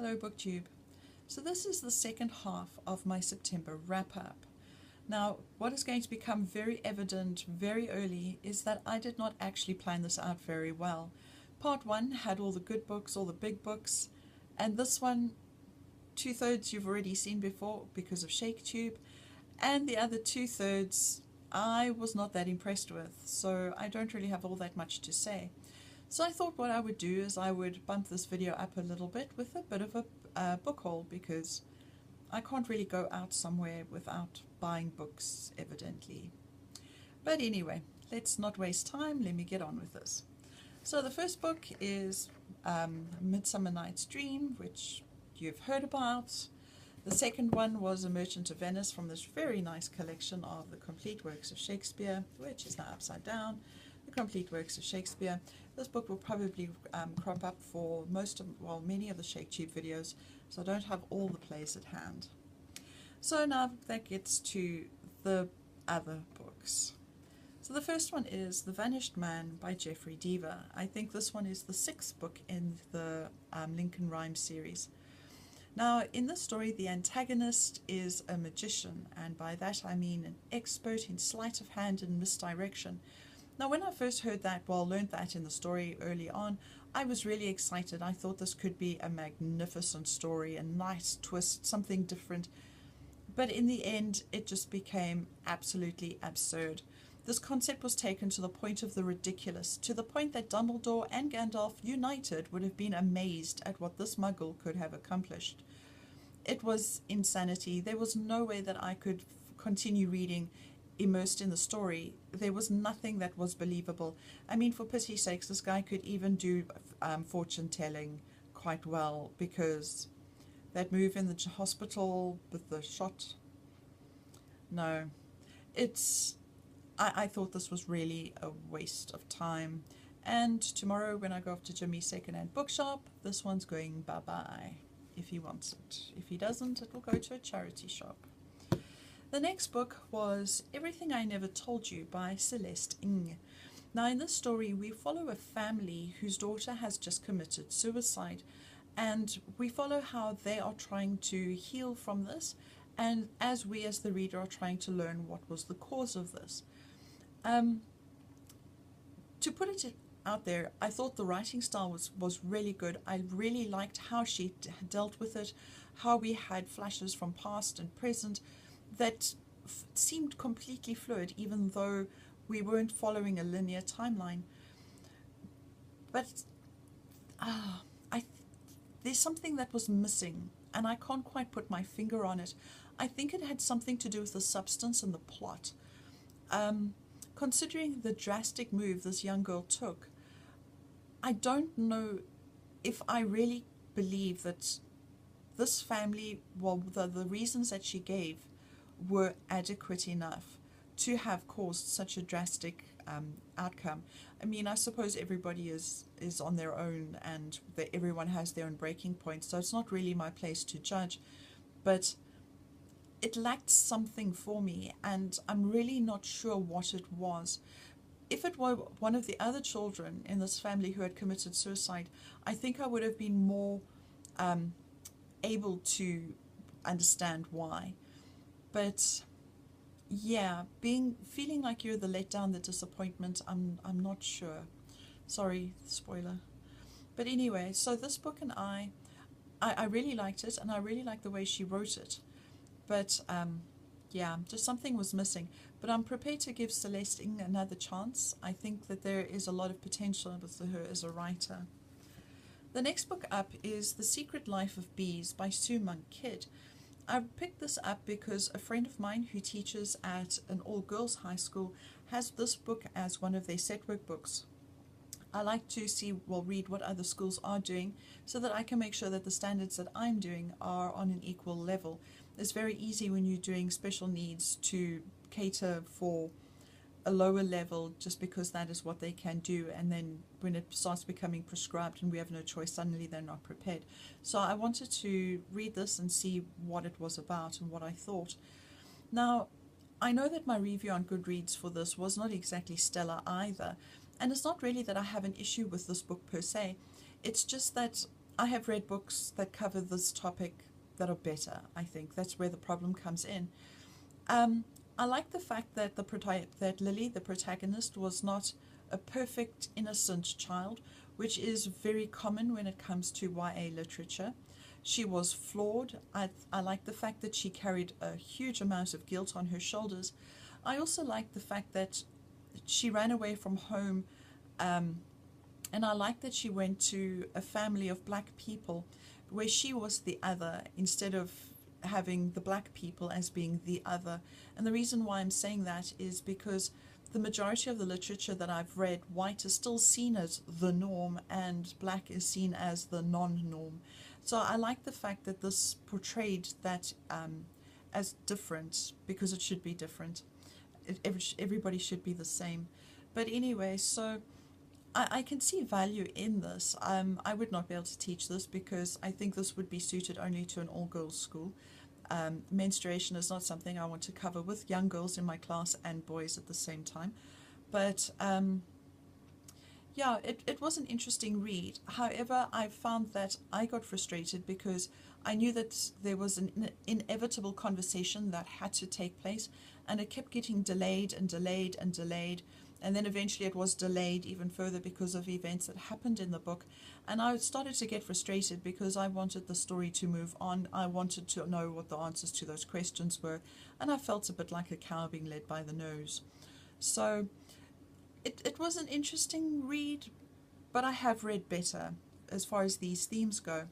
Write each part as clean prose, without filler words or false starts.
Hello BookTube. So this is the second half of my September wrap-up. Now what is going to become very evident very early is that I did not actually plan this out very well. Part 1 had all the good books, all the big books, and this one, 2/3 you've already seen before because of ShakeTube, and the other 2/3 I was not that impressed with, so I don't really have all that much to say. So I thought what I would do is I would bump this video up a little bit with a bit of a book haul, because I can't really go out somewhere without buying books, evidently. But anyway, let's not waste time, let me get on with this. So the first book is Midsummer Night's Dream, which you've heard about. The second one was A Merchant of Venice, from this very nice collection of the complete works of Shakespeare, which is now upside down. The complete works of Shakespeare. This book will probably crop up for many of the ShakeTube videos, so I don't have all the plays at hand. So now that gets to the other books. So the first one is The Vanished Man by Jeffry Deaver. I think this one is the 6th book in the Lincoln Rhymes series. Now in this story the antagonist is a magician, and by that I mean an expert in sleight of hand and misdirection. Now when I first heard that, learned that in the story early on, I was really excited. I thought this could be a magnificent story, a nice twist, something different. But in the end it just became absolutely absurd. This concept was taken to the point of the ridiculous, to the point that Dumbledore and Gandalf united would have been amazed at what this muggle could have accomplished. It was insanity. There was no way that I could continue reading immersed in the story. There was nothing that was believable. I mean, for pity's sakes, this guy could even do fortune telling quite well, because that move in the hospital with the shot, no, I thought this was really a waste of time. And tomorrow when I go off to Jimmy's second-hand bookshop, this one's going bye-bye if he wants it. If he doesn't, it will go to a charity shop. The next book was Everything I Never Told You by Celeste. Now in this story we follow a family whose daughter has just committed suicide, and we follow how they are trying to heal from this, and as we as the reader are trying to learn what was the cause of this. To put it out there, I thought the writing style was really good. I really liked how she dealt with it, how we had flashes from past and present that seemed completely fluid, even though we weren't following a linear timeline. But there's something that was missing, and I can't quite put my finger on it. I think it had something to do with the substance and the plot. Considering the drastic move this young girl took, I don't know if I really believe that this family, the reasons that she gave were adequate enough to have caused such a drastic outcome. I mean, I suppose everybody is on their own, and everyone has their own breaking point, so it's not really my place to judge, but it lacked something for me, and I'm really not sure what it was. If it were one of the other children in this family who had committed suicide, I think I would have been more able to understand why. But yeah, feeling like you're the letdown, the disappointment, I'm not sure. Sorry, spoiler. But anyway, so this book, and I really liked it, and I really liked the way she wrote it. But yeah, just something was missing. But I'm prepared to give Celeste another chance. I think that there is a lot of potential with her as a writer. The next book up is The Secret Life of Bees by Sue Monk Kidd. I picked this up because a friend of mine who teaches at an all-girls high school has this book as one of their set work books. I like to read what other schools are doing, so that I can make sure that the standards that I'm doing are on an equal level. It's very easy when you're doing special needs to cater for a lower level just because that is what they can do, and then when it starts becoming prescribed and we have no choice, suddenly they're not prepared. So I wanted to read this and see what it was about and what I thought. Now, I know that my review on Goodreads for this was not exactly stellar either, and it's not really that I have an issue with this book per se. It's just that I have read books that cover this topic that are better, I think. That's where the problem comes in. I like the fact that that Lily, the protagonist, was not a perfect, innocent child, which is very common when it comes to YA literature. She was flawed. I like the fact that she carried a huge amount of guilt on her shoulders. I also like the fact that she ran away from home, and I like that she went to a family of black people where she was the other instead of having the black people as being the other. And the reason why I'm saying that is because the majority of the literature that I've read, white is still seen as the norm and black is seen as the non-norm. So I like the fact that this portrayed that as different, because it should be different. Everybody should be the same. But anyway, so I can see value in this. I would not be able to teach this because I think this would be suited only to an all-girls school. Menstruation is not something I want to cover with young girls in my class and boys at the same time. But yeah, it was an interesting read. However, I found that I got frustrated because I knew that there was an inevitable conversation that had to take place, and it kept getting delayed and delayed and delayed. And then eventually it was delayed even further because of events that happened in the book. And I started to get frustrated because I wanted the story to move on. I wanted to know what the answers to those questions were. And I felt a bit like a cow being led by the nose. So it was an interesting read, but I have read better as far as these themes go.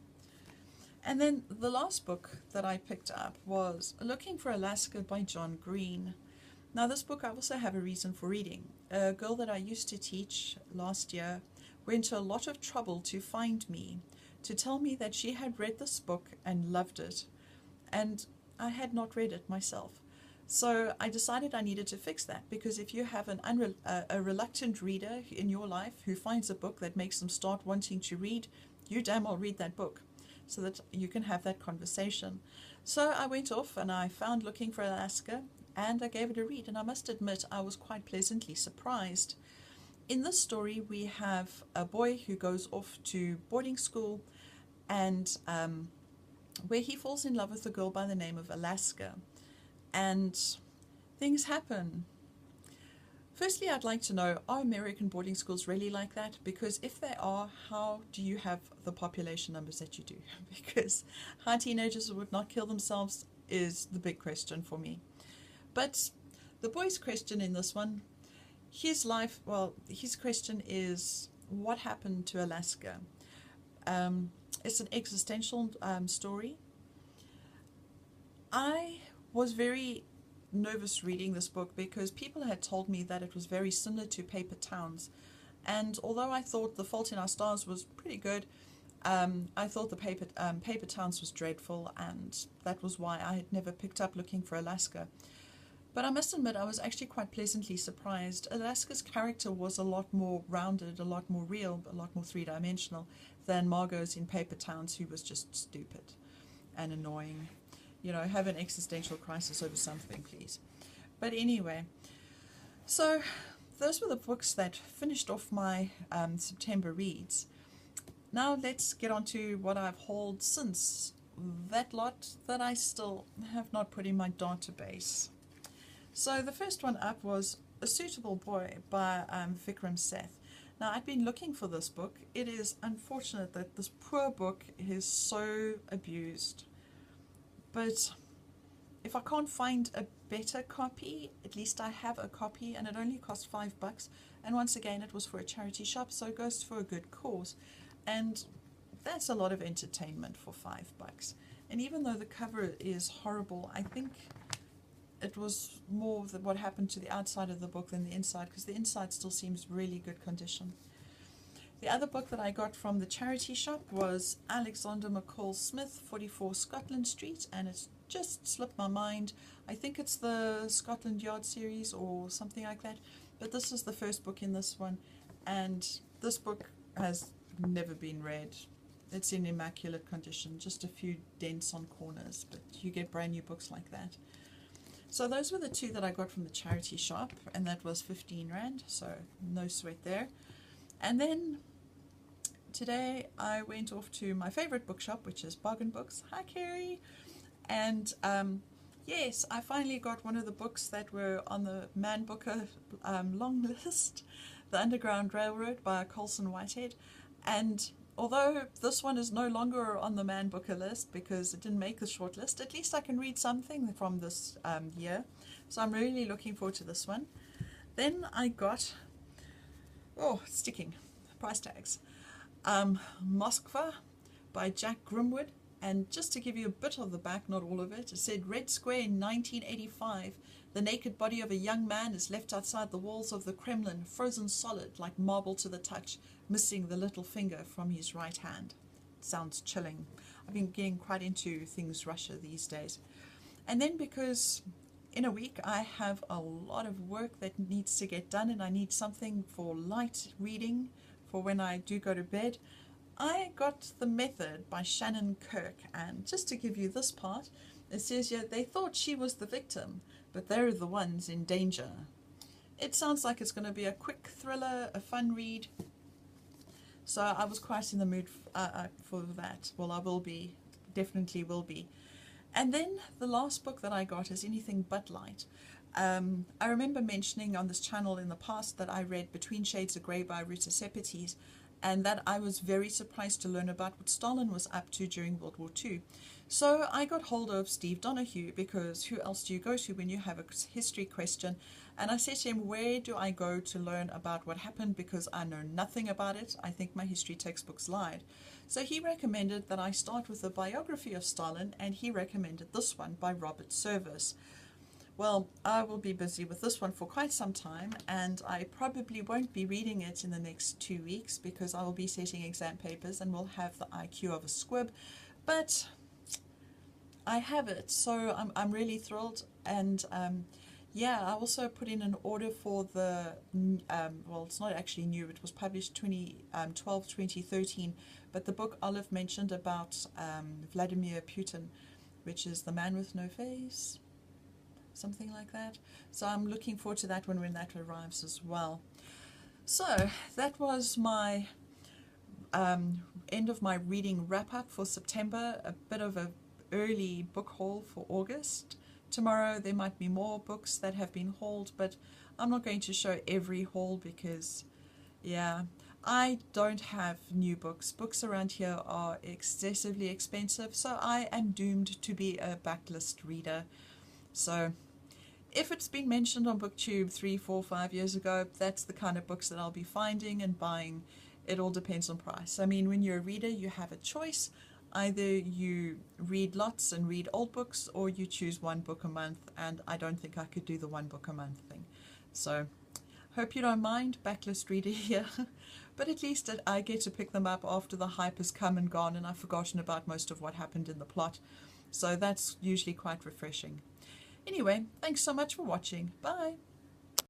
And then the last book that I picked up was Looking for Alaska by John Green. Now, this book I also have a reason for reading. A girl that I used to teach last year went to a lot of trouble to find me, to tell me that she had read this book and loved it, and I had not read it myself. So I decided I needed to fix that, because if you have a reluctant reader in your life who finds a book that makes them start wanting to read, you damn well read that book so that you can have that conversation. So I went off and I found Looking for Alaska, and I gave it a read, and I must admit I was quite pleasantly surprised. In this story, we have a boy who goes off to boarding school, and where he falls in love with a girl by the name of Alaska, and things happen. Firstly, I'd like to know, are American boarding schools really like that? Because if they are, how do you have the population numbers that you do? Because how teenagers would not kill themselves is the big question for me. But the boy's question in this one, his question is, what happened to Alaska? It's an existential story. I was very nervous reading this book because people had told me that it was very similar to Paper Towns. And although I thought The Fault in Our Stars was pretty good, I thought the Paper Towns was dreadful, and that was why I had never picked up Looking for Alaska. But I must admit I was actually quite pleasantly surprised. Alaska's character was a lot more rounded, a lot more real, a lot more three-dimensional than Margot's in Paper Towns, who was just stupid and annoying. You know, have an existential crisis over something, please. But anyway, so those were the books that finished off my September reads. Now let's get on to what I've hauled since, that lot that I still have not put in my database. So the first one up was A Suitable Boy by Vikram Seth. Now, I'd been looking for this book. It is unfortunate that this poor book is so abused. But if I can't find a better copy, at least I have a copy, and it only cost $5. And once again, it was for a charity shop, so it goes for a good cause. And that's a lot of entertainment for $5. And even though the cover is horrible, I think it was more what happened to the outside of the book than the inside, because the inside still seems really good condition. The other book that I got from the charity shop was Alexander McCall Smith, 44 Scotland Street, and it's just slipped my mind. I think it's the Scotland Yard series or something like that, but this is the first book in this one, and this book has never been read. It's in immaculate condition, just a few dents on corners, but you get brand new books like that. So those were the two that I got from the charity shop, and that was 15 Rand, so no sweat there. And then Today I went off to my favorite bookshop, which is Bargain Books. Hi, Carrie. And yes, I finally got one of the books that were on the Man Booker long list, The Underground Railroad by Colson Whitehead. And although this one is no longer on the Man Booker list because it didn't make the short list, at least I can read something from this year. So I'm really looking forward to this one. Then I got, oh, sticking, price tags. Moskva by Jack Grimwood. And just to give you a bit of the back, not all of it, it said Red Square in 1985. The naked body of a young man is left outside the walls of the Kremlin, frozen solid like marble to the touch, missing the little finger from his right hand. Sounds chilling. I've been getting quite into things Russia these days. And then because in a week I have a lot of work that needs to get done and I need something for light reading for when I do go to bed, I got The Method by Shannon Kirk, and just to give you this part, it says here, they thought she was the victim, but they're the ones in danger. It sounds like it's going to be a quick thriller, a fun read, so I was quite in the mood for that. Well, I will be, definitely will be. And then the last book that I got is Anything But Light. I remember mentioning on this channel in the past that I read Between Shades of Grey by Rita Sepetys, and that I was very surprised to learn about what Stalin was up to during World War II. So I got hold of Steve Donoghue, because who else do you go to when you have a history question? And I said to him, where do I go to learn about what happened, because I know nothing about it. I think my history textbooks lied. So he recommended that I start with a biography of Stalin, and he recommended this one by Robert Service. Well, I will be busy with this one for quite some time, and I probably won't be reading it in the next 2 weeks because I will be setting exam papers and will have the IQ of a squib. But I have it, so I'm really thrilled. And yeah, I also put in an order for the, well, it's not actually new, it was published 2012-2013, but the book Olive mentioned about Vladimir Putin, which is The Man with No Face, something like that. So I'm looking forward to that one when that arrives as well. So that was my end of my reading wrap up for September, a bit of a early book haul for August. Tomorrow there might be more books that have been hauled, but I'm not going to show every haul because, yeah, I don't have new books. Books around here are excessively expensive, so I am doomed to be a backlist reader. So if it's been mentioned on BookTube 3, 4, 5 years ago, that's the kind of books that I'll be finding and buying. It all depends on price. I mean, when you're a reader, you have a choice. Either you read lots and read old books, or you choose one book a month, and I don't think I could do the one book a month thing. So, hope you don't mind, backlist reader here. But at least I get to pick them up after the hype has come and gone and I've forgotten about most of what happened in the plot. So that's usually quite refreshing. Anyway, thanks so much for watching. Bye!